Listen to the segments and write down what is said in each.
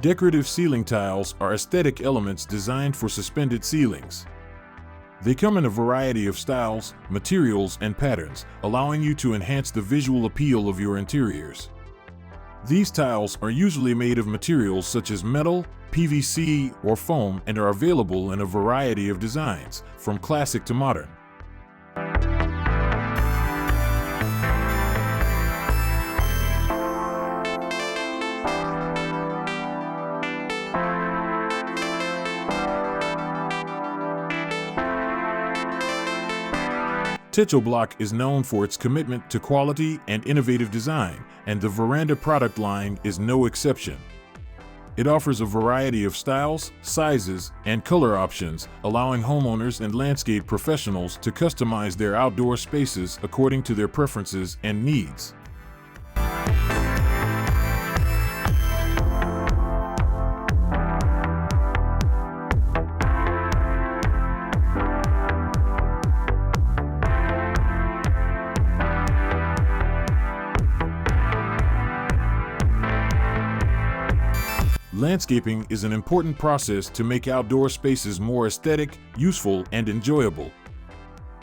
Decorative ceiling tiles are aesthetic elements designed for suspended ceilings. They come in a variety of styles, materials, and patterns, allowing you to enhance the visual appeal of your interiors. These tiles are usually made of materials such as metal, PVC, or foam and are available in a variety of designs, from classic to modern. Techoblock is known for its commitment to quality and innovative design, and the Veranda product line is no exception. It offers a variety of styles, sizes, and color options, allowing homeowners and landscape professionals to customize their outdoor spaces according to their preferences and needs. Landscaping is an important process to make outdoor spaces more aesthetic, useful, and enjoyable.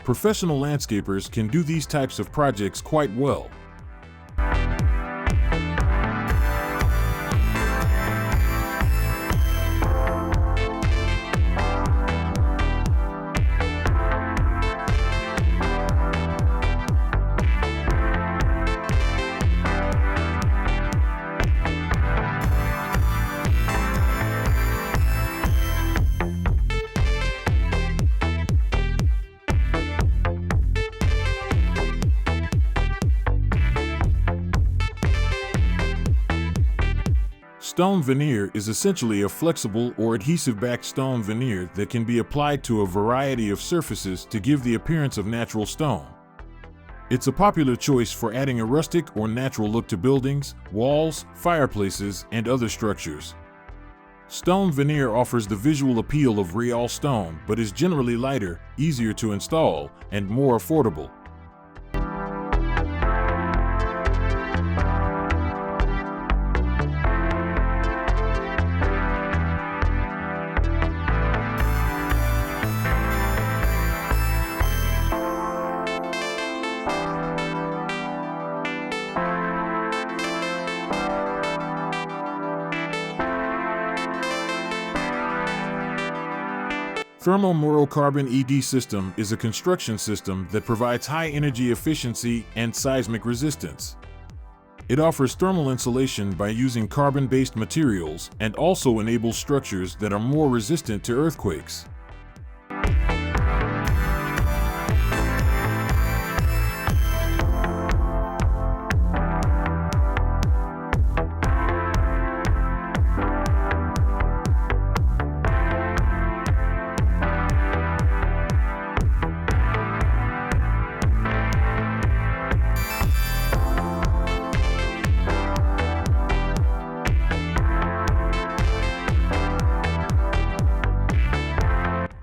Professional landscapers can do these types of projects quite well. Stone veneer is essentially a flexible or adhesive-backed stone veneer that can be applied to a variety of surfaces to give the appearance of natural stone. It's a popular choice for adding a rustic or natural look to buildings, walls, fireplaces, and other structures. Stone veneer offers the visual appeal of real stone but is generally lighter, easier to install, and more affordable. Thermal-Murro-Carbon ED system is a construction system that provides high energy efficiency and seismic resistance. It offers thermal insulation by using carbon-based materials and also enables structures that are more resistant to earthquakes.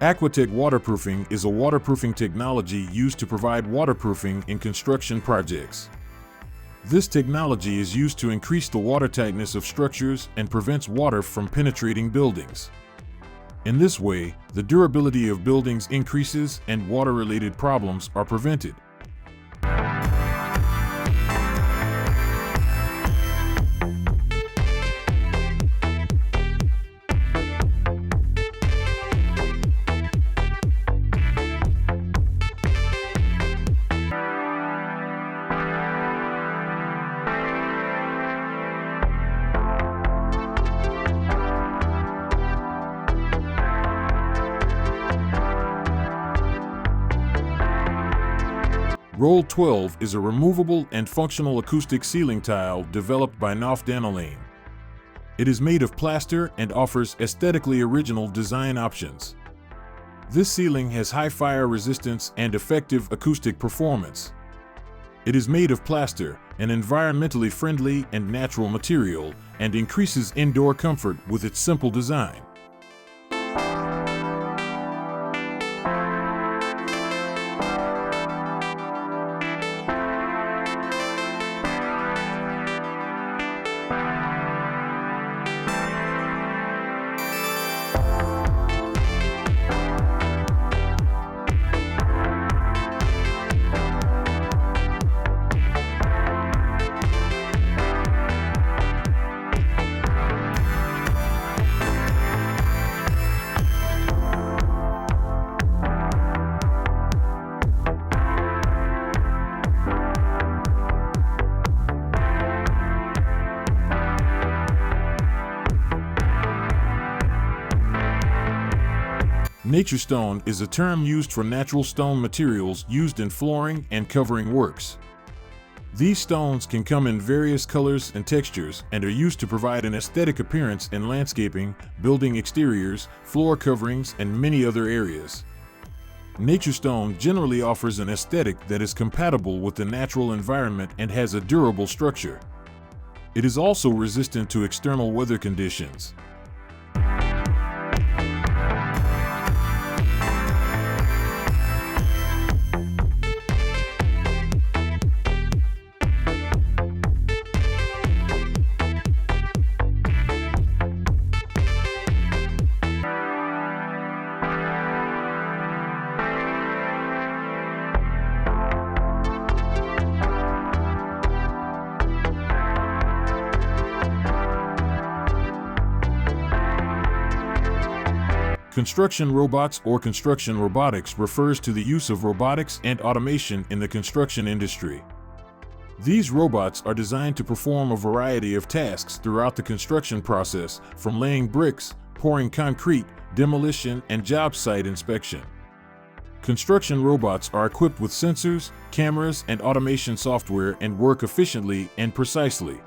Aquatech waterproofing is a waterproofing technology used to provide waterproofing in construction projects. This technology is used to increase the watertightness of structures and prevents water from penetrating buildings. In this way, the durability of buildings increases and water-related problems are prevented. Roll 12 is a removable and functional acoustic ceiling tile developed by Knauf Danelane. It is made of plaster and offers aesthetically original design options. This ceiling has high fire resistance and effective acoustic performance. It is made of plaster, an environmentally friendly and natural material, and increases indoor comfort with its simple design. Nature stone is a term used for natural stone materials used in flooring and covering works. These stones can come in various colors and textures and are used to provide an aesthetic appearance in landscaping, building exteriors, floor coverings, and many other areas. Nature stone generally offers an aesthetic that is compatible with the natural environment and has a durable structure. It is also resistant to external weather conditions. Construction robots or construction robotics refers to the use of robotics and automation in the construction industry. These robots are designed to perform a variety of tasks throughout the construction process, from laying bricks, pouring concrete, demolition, and job site inspection. Construction robots are equipped with sensors, cameras, and automation software and work efficiently and precisely.